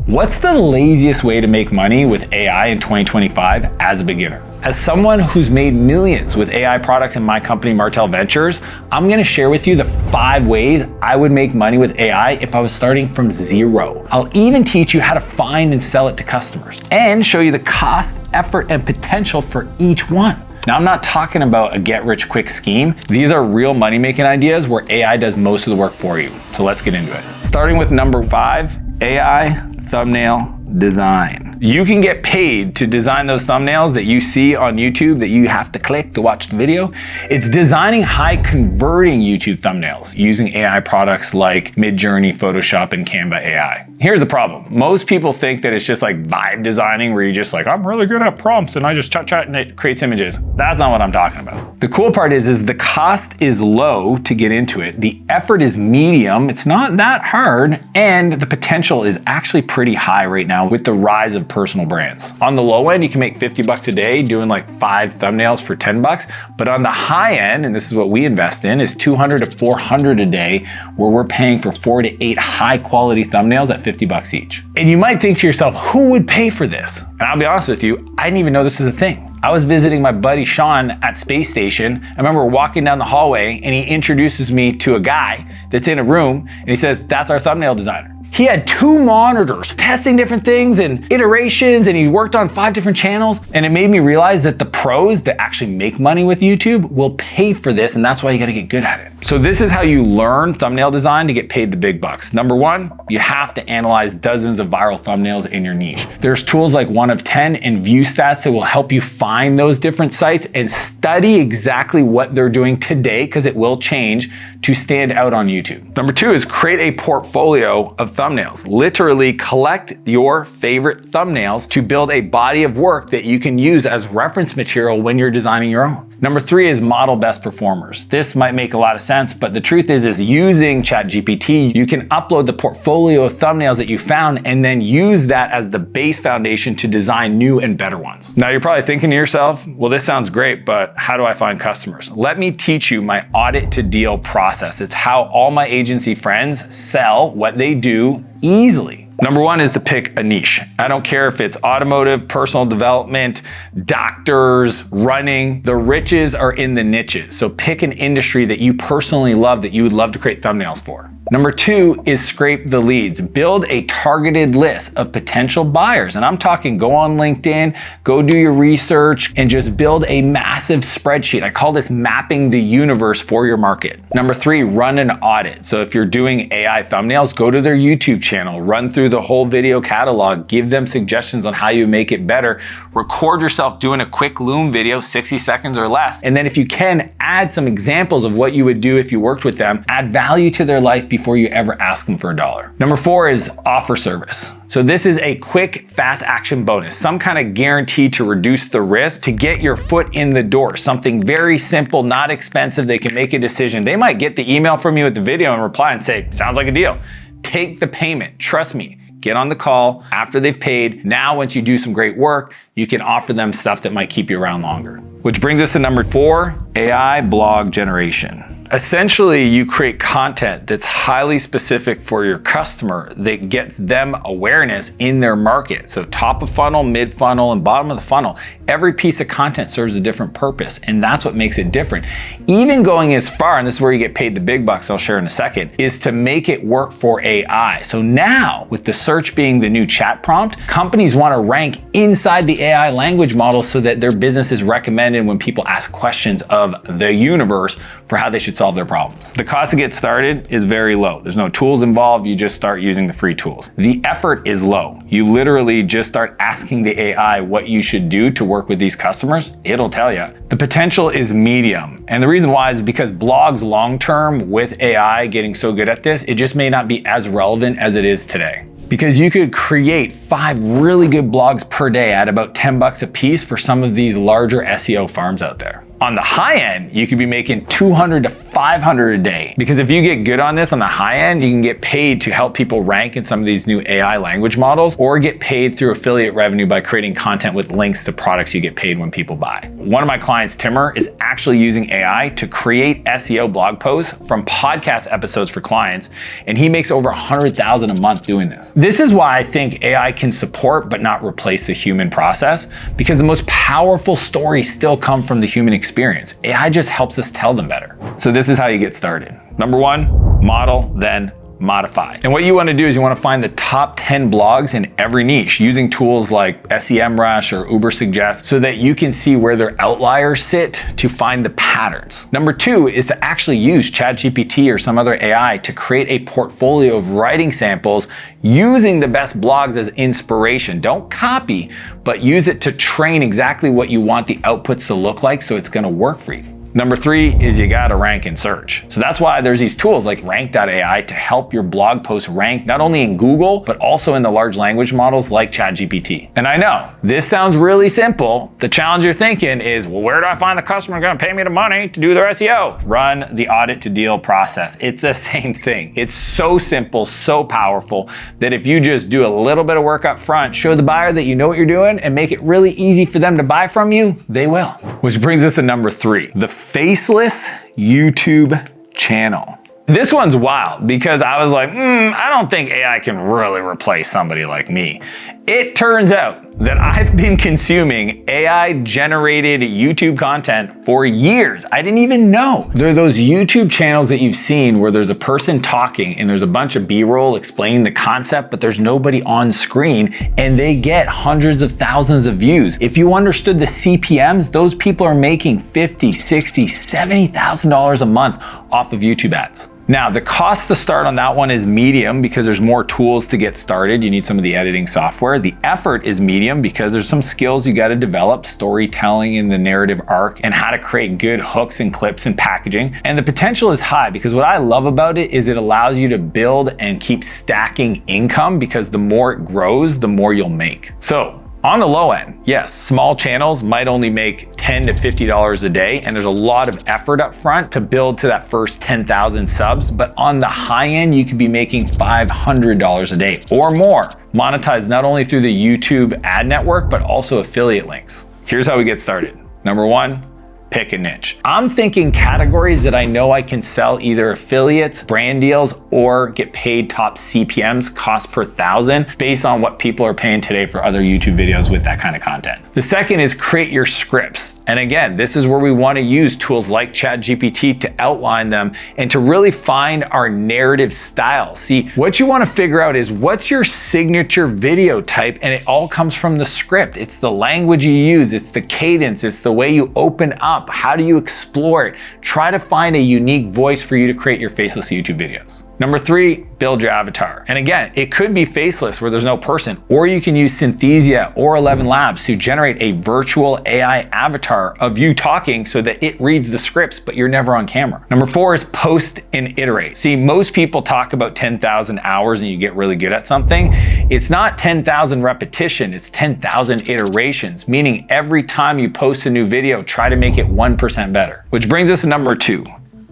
What's the laziest way to make money with AI in 2025 as a beginner? As someone who's made millions with AI products in my company, Martell Ventures, I'm gonna share with you the 5 ways I would make money with AI if I was starting from zero. I'll even teach you how to find and sell it to customers and show you the cost, effort, and potential for each one. Now, I'm not talking about a get-rich-quick scheme. These are real money-making ideas where AI does most of the work for you. So let's get into it. Starting with number 5, AI thumbnail design. You can get paid to design those thumbnails that you see on YouTube that you have to click to watch the video. It's designing high converting YouTube thumbnails using AI products like Midjourney, Photoshop, and Canva AI. Here's the problem. Most people think that it's just like vibe designing where you're just like, I'm really good at prompts and I just chat and it creates images. That's not what I'm talking about. The cool part is the cost is low to get into it. The effort is medium. It's not that hard. And the potential is actually pretty high right now with the rise of personal brands. On the low end, you can make 50 bucks a day doing like 5 thumbnails for 10 bucks. But on the high end, and this is what we invest in, is 200 to 400 a day, where we're paying for 4 to 8 high quality thumbnails at 50 bucks each. And you might think to yourself, who would pay for this? And I'll be honest with you, I didn't even know this was a thing. I was visiting my buddy Sean at Space Station. I remember walking down the hallway and he introduces me to a guy that's in a room and he says, that's our thumbnail designer. He had 2 monitors testing different things and iterations, and he worked on 5 different channels. And it made me realize that the pros that actually make money with YouTube will pay for this, and that's why you gotta get good at it. So this is how you learn thumbnail design to get paid the big bucks. Number 1, you have to analyze dozens of viral thumbnails in your niche. There's tools like 1 of 10 and ViewStats that will help you find those different sites and study exactly what they're doing today, because it will change, to stand out on YouTube. Number 2 is create a portfolio of thumbnails. Literally collect your favorite thumbnails to build a body of work that you can use as reference material when you're designing your own. Number 3 is model best performers. This might make a lot of sense, but the truth is using ChatGPT, you can upload the portfolio of thumbnails that you found and then use that as the base foundation to design new and better ones. Now you're probably thinking to yourself, well, this sounds great, but how do I find customers? Let me teach you my audit to deal process. It's how all my agency friends sell what they do easily. Number 1 is to pick a niche. I don't care if it's automotive, personal development, doctors, running. The riches are in the niches. So pick an industry that you personally love that you would love to create thumbnails for. Number 2 is scrape the leads. Build a targeted list of potential buyers. And I'm talking go on LinkedIn, go do your research, and just build a massive spreadsheet. I call this mapping the universe for your market. Number 3, run an audit. So if you're doing AI thumbnails, go to their YouTube channel, run through the whole video catalog, give them suggestions on how you make it better, record yourself doing a quick Loom video, 60 seconds or less. And then if you can, add some examples of what you would do if you worked with them, add value to their life before you ever ask them for $1. Number 4 is offer service. So this is a quick, fast action bonus, some kind of guarantee to reduce the risk, to get your foot in the door, something very simple, not expensive. They can make a decision. They might get the email from you with the video and reply and say, sounds like a deal. Take the payment, trust me. Get on the call after they've paid. Now, once you do some great work, you can offer them stuff that might keep you around longer. Which brings us to number 4, AI blog generation. Essentially, you create content that's highly specific for your customer that gets them awareness in their market. So top of funnel, mid funnel, and bottom of the funnel. Every piece of content serves a different purpose, and that's what makes it different. Even going as far, and this is where you get paid the big bucks, I'll share in a second, is to make it work for AI. So now, with the search being the new chat prompt, companies want to rank inside the AI language model so that their business is recommended when people ask questions of the universe for how they should solve their problems. The cost to get started is very low. There's no tools involved. You just start using the free tools. The effort is low. You literally just start asking the AI what you should do to work with these customers. It'll tell you. The potential is medium. And the reason why is because blogs long-term with AI getting so good at this, it just may not be as relevant as it is today. Because you could create 5 really good blogs per day at about 10 bucks a piece for some of these larger SEO farms out there. On the high end, you could be making 200 to 500 a day. Because if you get good on this on the high end, you can get paid to help people rank in some of these new AI language models, or get paid through affiliate revenue by creating content with links to products you get paid when people buy. One of my clients, Timmer, is actually using AI to create SEO blog posts from podcast episodes for clients, and he makes over 100,000 a month doing this. This is why I think AI can support but not replace the human process, because the most powerful stories still come from the human experience. AI just helps us tell them better. So this is how you get started. Number one, model, then modify. And what you want to do is you want to find the top 10 blogs in every niche using tools like SEMrush or Ubersuggest so that you can see where their outliers sit to find the patterns. Number two is to actually use ChatGPT or some other AI to create a portfolio of writing samples using the best blogs as inspiration. Don't copy, but use it to train exactly what you want the outputs to look like so it's going to work for you. Number three is you gotta rank in search. So that's why there's these tools like rank.ai to help your blog posts rank not only in Google, but also in the large language models like ChatGPT. And I know, this sounds really simple. The challenge you're thinking is, well, where do I find the customer gonna pay me the money to do their SEO? Run the audit to deal process. It's the same thing. It's so simple, so powerful that if you just do a little bit of work up front, show the buyer that you know what you're doing and make it really easy for them to buy from you, they will. Which brings us to number three, the Faceless YouTube channel. This one's wild because I was like, I don't think AI can really replace somebody like me. It turns out that I've been consuming AI generated YouTube content for years. I didn't even know. There are those YouTube channels that you've seen where there's a person talking and there's a bunch of B-roll explaining the concept, but there's nobody on screen and they get hundreds of thousands of views. If you understood the CPMs, those people are making $50,000, $60,000, $70,000 a month off of YouTube ads. Now, the cost to start on that one is medium because there's more tools to get started. You need some of the editing software. The effort is medium because there's some skills you got to develop, storytelling in the narrative arc, and how to create good hooks and clips and packaging. And the potential is high because what I love about it is it allows you to build and keep stacking income because the more it grows, the more you'll make. So, on the low end, yes, small channels might only make $10 to $50 a day, and there's a lot of effort up front to build to that first 10,000 subs, but on the high end, you could be making $500 a day or more, monetized not only through the YouTube ad network, but also affiliate links. Here's how we get started. Number one, pick a niche. I'm thinking categories that I know I can sell either affiliates, brand deals, or get paid top CPMs, cost per thousand, based on what people are paying today for other YouTube videos with that kind of content. The second is create your scripts. And again, this is where we want to use tools like ChatGPT to outline them and to really find our narrative style. See, what you want to figure out is what's your signature video type, and it all comes from the script. It's the language you use, it's the cadence, it's the way you open up. How do you explore it? Try to find a unique voice for you to create your faceless YouTube videos. Number three, build your avatar. And again, it could be faceless where there's no person, or you can use Synthesia or 11 Labs to generate a virtual AI avatar of you talking so that it reads the scripts, but you're never on camera. Number four is post and iterate. See, most people talk about 10,000 hours and you get really good at something. It's not 10,000 repetition, it's 10,000 iterations, meaning every time you post a new video, try to make it 1% better. Which brings us to number two,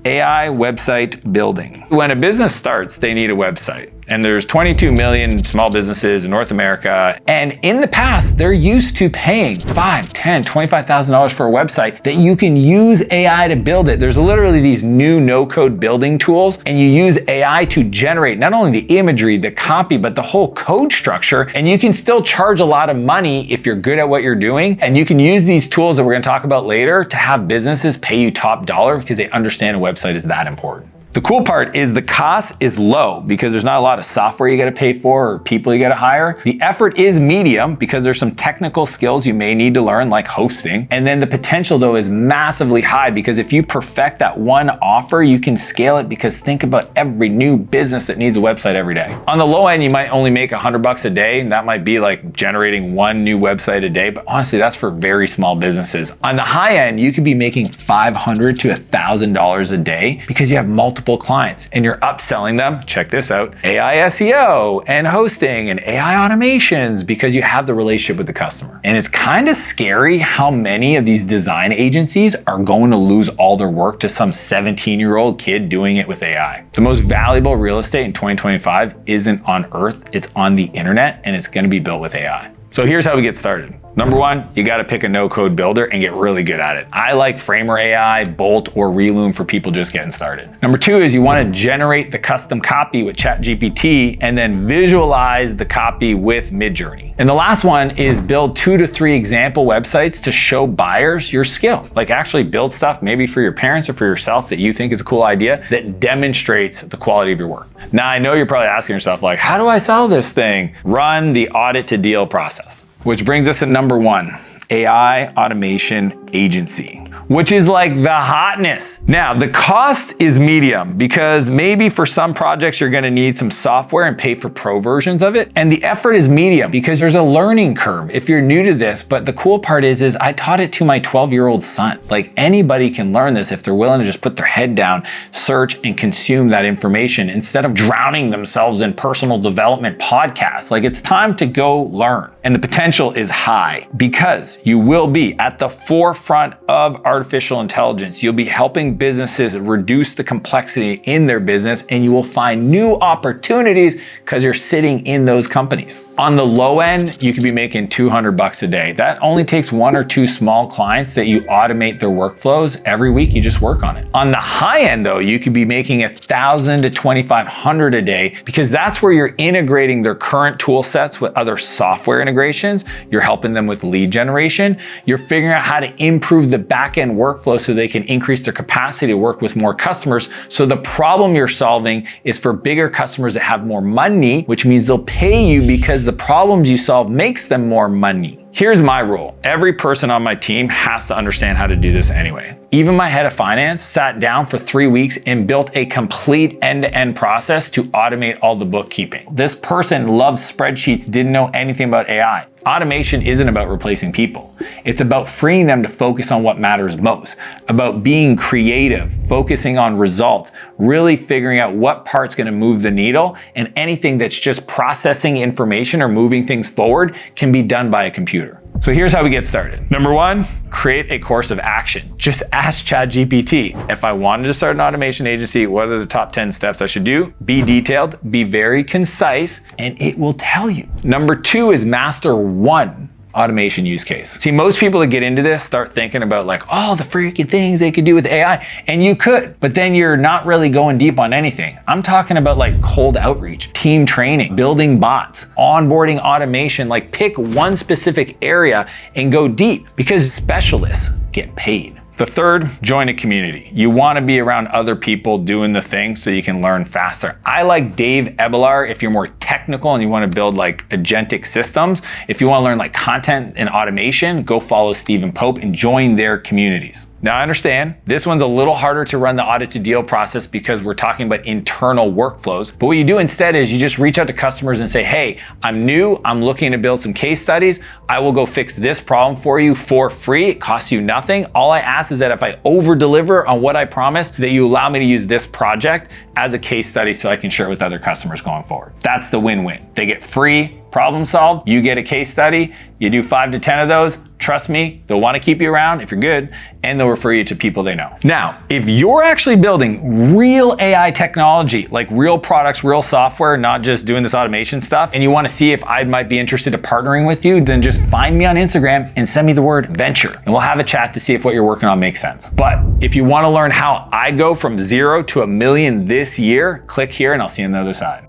AI website building. When a business starts, they need a website. And there's 22 million small businesses in North America. And in the past, they're used to paying $5,000, $10,000, $25,000 for a website that you can use AI to build it. There's literally these new no-code building tools, and you use AI to generate not only the imagery, the copy, but the whole code structure. And you can still charge a lot of money if you're good at what you're doing. And you can use these tools that we're gonna talk about later to have businesses pay you top dollar because they understand a website is that important. The cool part is the cost is low because there's not a lot of software you got to pay for or people you got to hire. The effort is medium because there's some technical skills you may need to learn, like hosting. And then the potential though is massively high because if you perfect that one offer, you can scale it because think about every new business that needs a website every day. On the low end, you might only make $100 a day, and that might be like generating one new website a day, but honestly, that's for very small businesses. On the high end, you could be making $500 to $1,000 a day because you have multiple multiple clients and you're upselling them, check this out, AI SEO and hosting and AI automations because you have the relationship with the customer. And it's kind of scary how many of these design agencies are going to lose all their work to some 17-year-old kid doing it with AI. The most valuable real estate in 2025 isn't on earth, it's on the internet, and it's going to be built with AI. So here's how we get started. Number one, you got to pick a no-code builder and get really good at it. I like Framer AI, Bolt, or Reloom for people just getting started. Number two is you want to generate the custom copy with ChatGPT and then visualize the copy with Midjourney. And the last one is build 2 to 3 example websites to show buyers your skill. Like actually build stuff maybe for your parents or for yourself that you think is a cool idea that demonstrates the quality of your work. Now I know you're probably asking yourself like, how do I sell this thing? Run the audit to deal process. Which brings us to number one, AI automation agency, which is like the hotness. Now, the cost is medium because maybe for some projects you're gonna need some software and pay for pro versions of it. And the effort is medium because there's a learning curve if you're new to this. But the cool part is I taught it to my 12-year-old son. Like anybody can learn this if they're willing to just put their head down, search and consume that information instead of drowning themselves in personal development podcasts. Like it's time to go learn. And the potential is high because you will be at the forefront of artificial intelligence. You'll be helping businesses reduce the complexity in their business and you will find new opportunities because you're sitting in those companies. On the low end, you could be making $200 a day. That only takes 1 or 2 small clients that you automate their workflows every week. You just work on it. On the high end though, you could be making $1,000 to $2,500 a day because that's where you're integrating their current tool sets with other software integrations. You're helping them with lead generation. You're figuring out how to improve the back-end workflow so they can increase their capacity to work with more customers. So the problem you're solving is for bigger customers that have more money, which means they'll pay you because the problems you solve makes them more money. Here's my rule. Every person on my team has to understand how to do this anyway. Even my head of finance sat down for 3 weeks and built a complete end-to-end process to automate all the bookkeeping. This person loves spreadsheets, didn't know anything about AI. Automation isn't about replacing people. It's about freeing them to focus on what matters most, about being creative, focusing on results, really figuring out what part's gonna move the needle, and anything that's just processing information or moving things forward can be done by a computer. So here's how we get started. Number one, create a course of action. Just ask ChatGPT, if I wanted to start an automation agency, what are the top 10 steps I should do? Be detailed, be very concise, and it will tell you. Number two is master one automation use case. See, most people that get into this start thinking about like all the freaking things they could do with AI, and you could, but then you're not really going deep on anything. I'm talking about like cold outreach, team training, building bots, onboarding automation, like pick one specific area and go deep because specialists get paid. The third, join a community. You want to be around other people doing the thing so you can learn faster. I like Dave Ebelar if you're more technical and you want to build like agentic systems. If you want to learn like content and automation, go follow Stephen Pope and join their communities. Now I understand this one's a little harder to run the audit to deal process because we're talking about internal workflows. But what you do instead is you just reach out to customers and say, hey, I'm new, I'm looking to build some case studies. I will go fix this problem for you for free. It costs you nothing. All I ask is that if I over deliver on what I promised, that you allow me to use this project as a case study so I can share it with other customers going forward. That's the win-win. They get free problem solved, you get a case study, you do 5 to 10 of those, trust me, they'll want to keep you around if you're good, and they'll refer you to people they know. Now, if you're actually building real AI technology, like real products, real software, not just doing this automation stuff, and you want to see if I might be interested in partnering with you, then just find me on Instagram and send me the word venture, and we'll have a chat to see if what you're working on makes sense. But if you want to learn how I go from 0 to $1 million this year, click here and I'll see you on the other side.